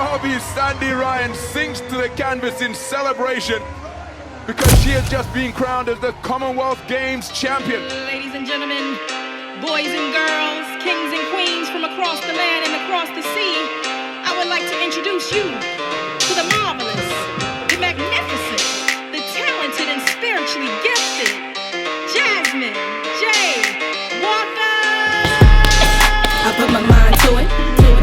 Derby Sandy Ryan sinks to the canvas in celebration because she has just been crowned as the Commonwealth Games champion. Ladies and gentlemen, boys and girls, kings and queens from across the land and across the sea, I would like to introduce you to the marvelous, the magnificent, the talented and spiritually gifted Jasmine J. Walker. I put my mind to it,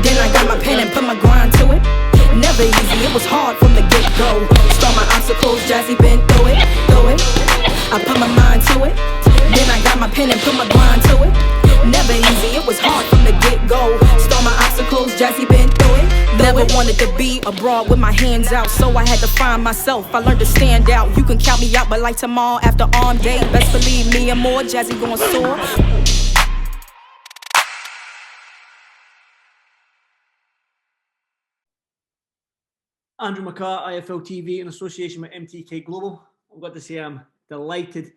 then I got my pen and put my grind to it. Never easy, it was hard from the get-go. Start my obstacles, Jazzy been through it, through it. I put my mind to it, then I got my pen and put my grind to it. Never easy, it was hard from the get-go. Start my obstacles, Jazzy been through it. Never wanted to be abroad with my hands out, so I had to find myself. I learned to stand out. You can count me out, but like tomorrow after arm day, best believe me and more, Jazzy gon' soar. Andrew McCART, IFL TV, in association with MTK Global. I've got to say I'm delighted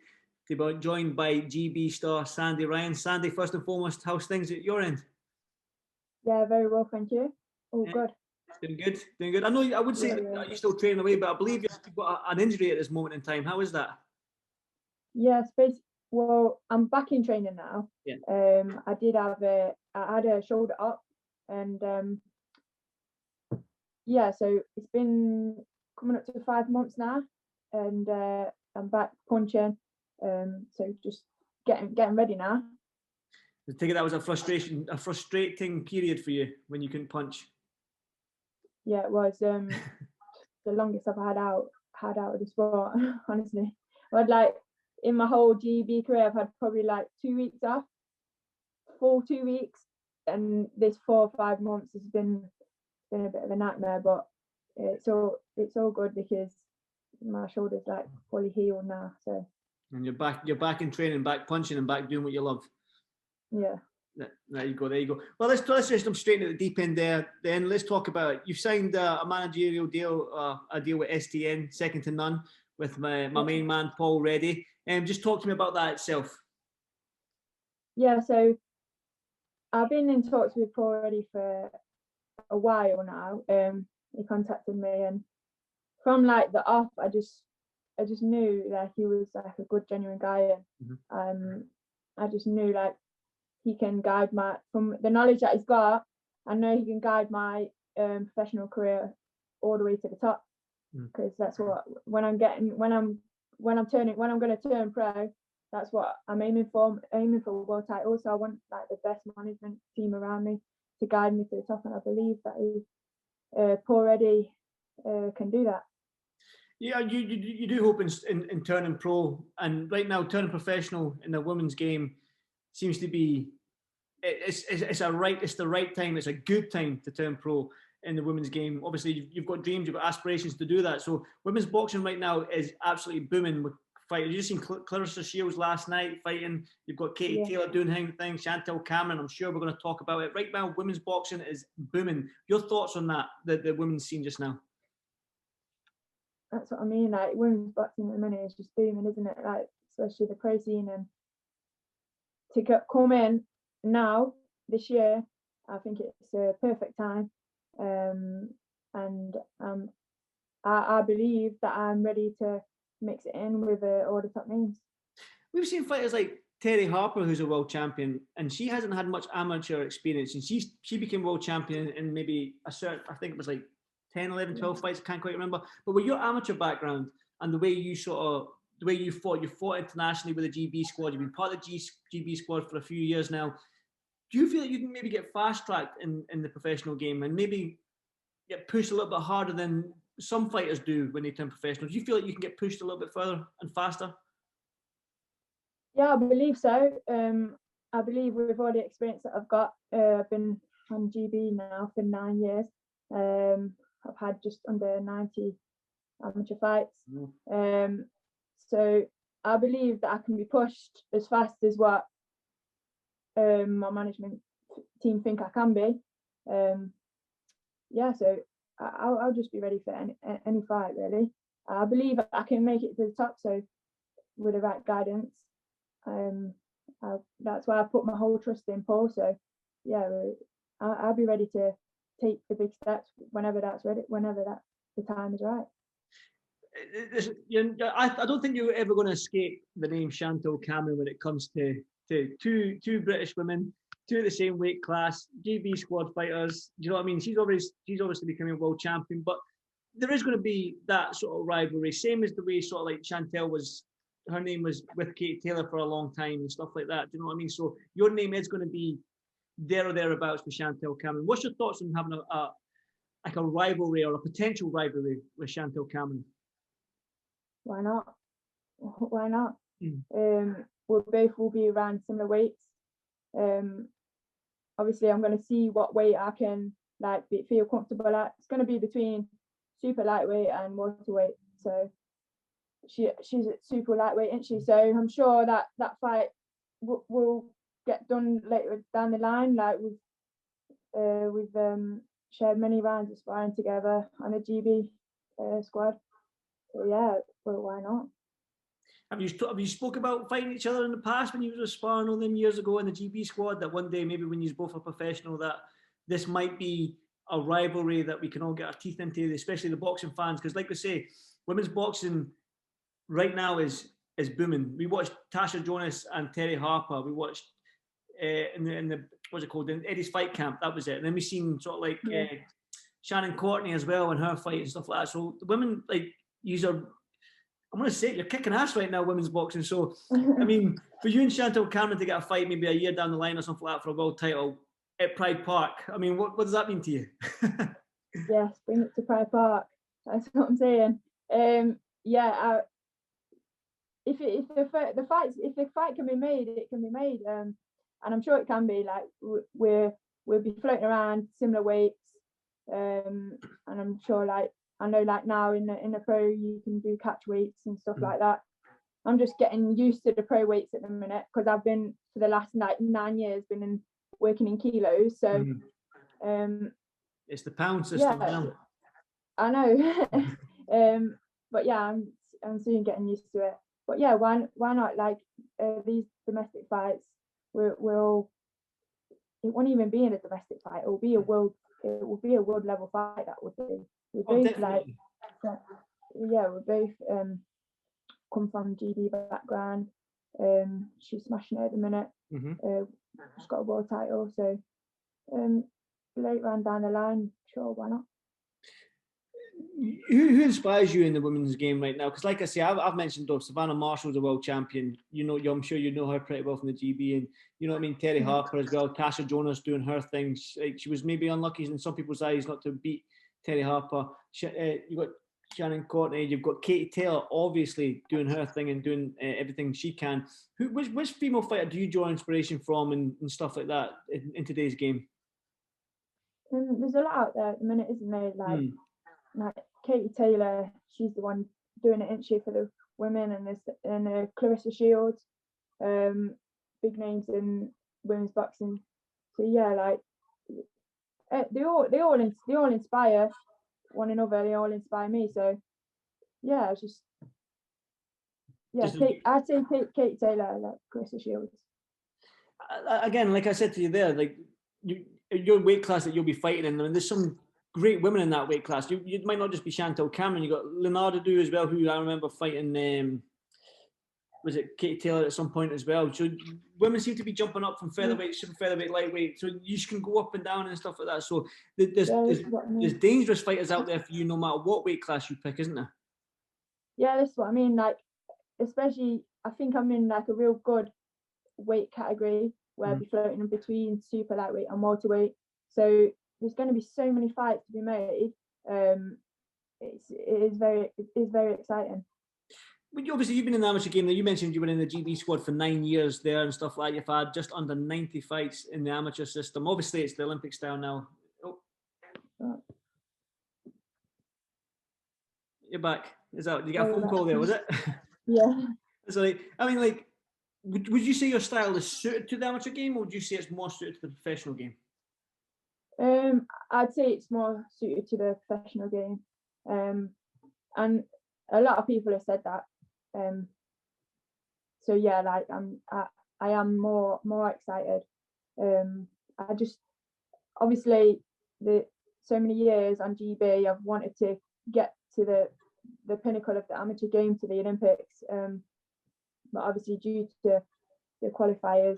to be joined by GB star Sandy Ryan. Sandy, first and foremost, how's things at your end? Yeah, very well, thank you. All good. Doing good, doing good. I know I would say that you're still training away, but I believe you've got an injury at this moment in time. How is that? Yeah, well, I'm back in training now. Yeah. I had a shoulder up, and yeah, so it's been coming up to 5 months now, and I'm back punching. So just getting ready now. I take it that was a frustrating period for you when you couldn't punch. Yeah, it was the longest I've had out of the sport, honestly. I'd like in my whole GB career, I've had probably like 2 weeks off, full 2 weeks, and this 4 or 5 months has been a bit of a nightmare, but it's all good because my shoulder's like fully healed now. So. And you're back in training, back punching, and back doing what you love. Yeah. There you go. Well, let's just jump straight into the deep end there. Then let's talk about it. You've signed a managerial deal, a deal with STN, second to none, with my main man Paul Reddy. Just talk to me about that itself. Yeah, so I've been in talks with Paul Reddy for a while now. He contacted me, and from like the off, I just knew like he was like a good, genuine guy, and I just knew like he can guide from the knowledge that he's got. I know he can guide my professional career all the way to the top, because that's what when I'm going to turn pro, that's what I'm aiming for. I'm aiming for a world title, so I want like the best management team around me to guide me to the top, and I believe that Paul Reddy can do that. Yeah, you do hope in turning pro, and right now turning professional in the women's game seems to be it's the right time. It's a good time to turn pro in the women's game. Obviously, you've got dreams, you've got aspirations to do that. So women's boxing right now is absolutely booming with fighting. You just seen Clarissa Shields last night fighting. You've got Katie Taylor doing things. Chantelle Cameron. I'm sure we're going to talk about it. Right now, women's boxing is booming. Your thoughts on that? The women's scene just now. That's what I mean. Like women's boxing at the minute is just booming, isn't it? Like especially the pro scene, and to come in now this year, I think it's a perfect time. And I believe that I'm ready to mix it in with all the top names. We've seen fighters like Terry Harper, who's a world champion, and she hasn't had much amateur experience, and she became world champion in maybe I think it was like 10, 11, 12 fights, I can't quite remember. But with your amateur background and the way you fought internationally with the GB squad, you've been part of the GB squad for a few years now. Do you feel that you can maybe get fast-tracked in the professional game and maybe get pushed a little bit harder than some fighters do when they turn professional? Do you feel like you can get pushed a little bit further and faster? Yeah, I believe so. I believe with all the experience that I've got, I've been on GB now for 9 years. I've had just under 90 amateur fights. So I believe that I can be pushed as fast as what my management team think I can be. So I'll just be ready for any fight, really. I believe I can make it to the top, so with the right guidance. That's why I put my whole trust in Paul. So yeah, I'll be ready to take the big steps whenever that's ready, whenever that the time is right. I don't think you're ever going to escape the name Chantelle Cameron when it comes to two British women, two of the same weight class, GB squad fighters. Do you know what I mean? She's obviously becoming a world champion, but there is going to be that sort of rivalry, same as the way sort of like Chantelle was. Her name was with Katie Taylor for a long time and stuff like that. Do you know what I mean? So your name is going to be there or thereabouts with Chantelle Cameron. What's your thoughts on having a rivalry or a potential rivalry with Chantelle Cameron? Why not? Why not? Mm. We both will be around similar weights. Obviously, I'm going to see what weight I can feel comfortable at. It's going to be between super lightweight and welterweight. So she's at super lightweight, isn't she? So I'm sure that fight will get done later down the line. Like we've shared many rounds of sparring together on the GB squad. So yeah, well, why not? Have you spoke about fighting each other in the past when you were sparring all them years ago in the GB squad, that one day maybe when you both are professional that this might be a rivalry that we can all get our teeth into, especially the boxing fans? Because like we say, women's boxing right now is booming. We watched Tasha Jonas and Terry Harper. We watched in the what's it called, in Eddie's Fight Camp. That was it. And then we seen sort of like Shannon Courtney as well in her fight and stuff like that. So the women, like, you are, I'm going to say it, you're kicking ass right now, women's boxing. So, I mean, for you and Chantelle Cameron to get a fight maybe a year down the line or something like that for a world title at Pride Park, I mean, what does that mean to you? Yes, bring it to Pride Park. That's what I'm saying. If the fight can be made, it can be made. And I'm sure it can be. Like we'll be floating around similar weights. And I'm sure, like, I know, like now in the pro you can do catch weights and stuff like that. I'm just getting used to the pro weights at the minute because I've been for the last 9 years working in kilos. So it's the pound system. Yeah, I know. But yeah, I'm soon getting used to it. But yeah, why not? Like these domestic fights, it won't even be in a domestic fight. It will be a world level fight. That would be. We're both definitely. we're both come from GB background. She's smashing it at the minute. She's got a world title, so later on down the line, sure, why not? Who inspires you in the women's game right now? Because like I say, I've mentioned Savannah Marshall's a world champion. I'm sure you know her pretty well from the GB, and you know what I mean. Terry Harper as well. Tasha Jonas doing her thing. She was maybe unlucky in some people's eyes not to beat Terry Harper. You've got Shannon Courtney. You've got Katie Taylor, obviously doing her thing and doing everything she can. Which female fighter do you draw inspiration from and stuff like that in today's game? There's a lot out there at the minute, isn't there? Like Katie Taylor, she's the one doing it, isn't she, for the women, and Clarissa Shields, big names in women's boxing. So yeah, like they all inspire one another. They all inspire me. So yeah, I'd say Katie Taylor, like Clarissa Shields. Again, like I said to you there, like your weight class that you'll be fighting in, I mean, there's some great women in that weight class. You might not just be Chantelle Cameron. You got Leonardo Do as well, who I remember fighting. Was it Katie Taylor at some point as well? So women seem to be jumping up from featherweight, super featherweight, lightweight. So you can go up and down and stuff like that. So there's dangerous fighters out there for you, no matter what weight class you pick, isn't there? Yeah, that's what I mean. Like, especially, I think I'm in like a real good weight category where I'll be floating in between super lightweight and welterweight. So there's going to be so many fights to be made. It is very exciting. But obviously, you've been in the amateur game. You mentioned you were in the GB squad for 9 years there and stuff like that. You've had just under 90 fights in the amateur system. Obviously, it's the Olympic style now. Oh. You're back. Is that, you got a phone call there, was it? Yeah. So, I mean, like, would you say your style is suited to the amateur game, or would you say it's more suited to the professional game? I'd say it's more suited to the professional game. And a lot of people have said that. So yeah, like I am more excited. I just, obviously the so many years on GB, I've wanted to get to the pinnacle of the amateur game, to the Olympics. But obviously due to the qualifiers,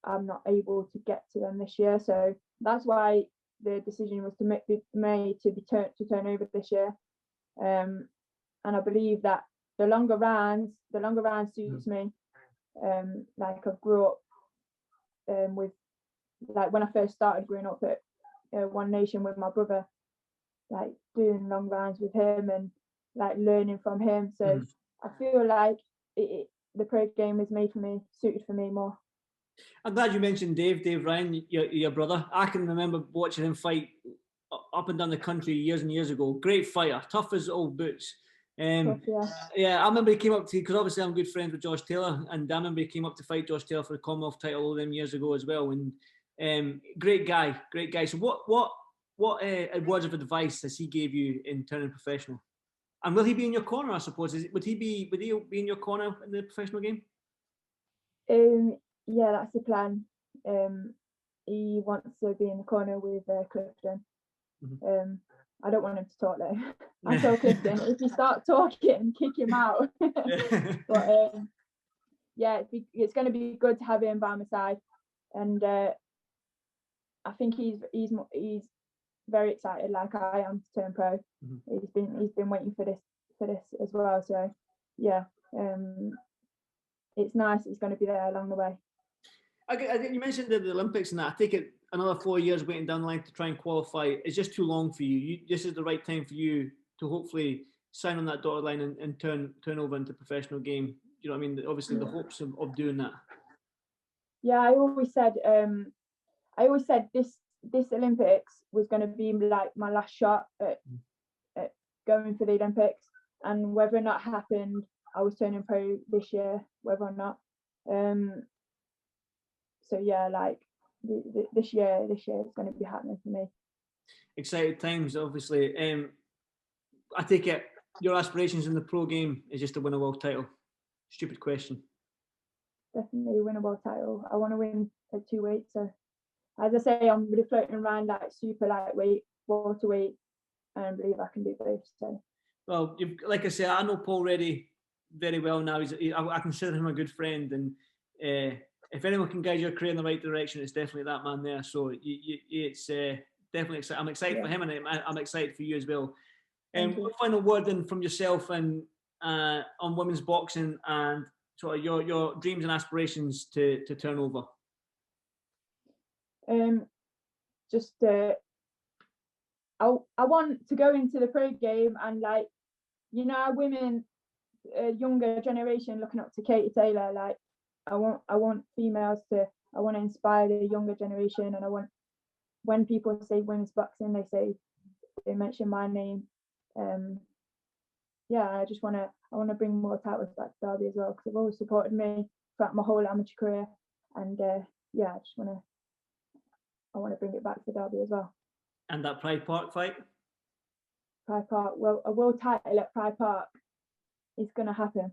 I'm not able to get to them this year. So that's why the decision was to turn over this year. And I believe that the longer rounds suits me. Like I've grew up with, like when I first started growing up at One Nation with my brother, like doing long rounds with him and like learning from him. So I feel like the pro game is made for me, suited for me more. I'm glad you mentioned Dave Ryan, your brother. I can remember watching him fight up and down the country years and years ago. Great fighter, tough as old boots. Yeah. I remember he came up to, because obviously I'm good friends with Josh Taylor, and I remember he came up to fight Josh Taylor for the Commonwealth title all them years ago as well. And great guy. So what words of advice has he gave you in turning professional? And will he be in your corner, I suppose? Would he be in your corner in the professional game? Yeah, that's the plan. He wants to be in the corner with Clifton. I don't want him to talk though. I tell Clifton, if you start talking, kick him out. But yeah, it's going to be good to have him by my side, and I think he's very excited, like I am, to turn pro. He's been waiting for this as well. So yeah, it's nice. It's going to be there along the way. I think you mentioned the Olympics and that. I take it another 4 years waiting down the line to try and qualify is just too long for you. This is the right time for you to hopefully sign on that dotted line and turn over into professional game. You know what I mean? Obviously, the hopes of doing that. Yeah, I always said this Olympics was going to be like my last shot at going for the Olympics, and whether or not it happened, I was turning pro this year, whether or not. So yeah, like this year is going to be happening for me. Excited times, obviously. I take it your aspirations in the pro game is just to win a world title. Stupid question. Definitely win a world title. I want to win at 2 weights. So as I say, I'm really floating around like super lightweight, welterweight, and I believe I can do both. So. Well, like I said, I know Paul Reddy very well now. I consider him a good friend, and if anyone can guide your career in the right direction, it's definitely that man there. So it's definitely exciting. I'm excited for him, and I'm excited for you as well. One final word then from yourself and on women's boxing and sort of your dreams and aspirations to turn over. I want to go into the pro game, and like, you know, women, younger generation looking up to Katie Taylor. Like, I want females to. I want to inspire the younger generation, and I want, when people say women's boxing, they mention my name. Yeah, I want to bring more titles back to Derby as well, because they've always supported me throughout my whole amateur career, and yeah, I want to bring it back to Derby as well. And that Pride Park fight? Pride Park, well, a world title at Pride Park is going to happen.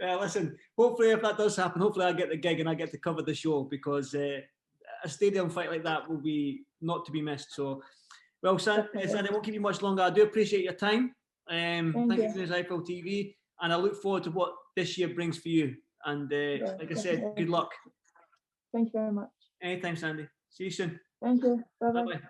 Listen, hopefully if that does happen, hopefully I get the gig and I get to cover the show, because a stadium fight like that will be not to be missed. So, well, Sandy, I won't keep you much longer. I do appreciate your time. Thank you for this IFL TV, and I look forward to what this year brings for you. And like I said, good luck. Thank you very much. Anytime, Sandy. See you soon. Thank you. Bye-bye. Bye-bye.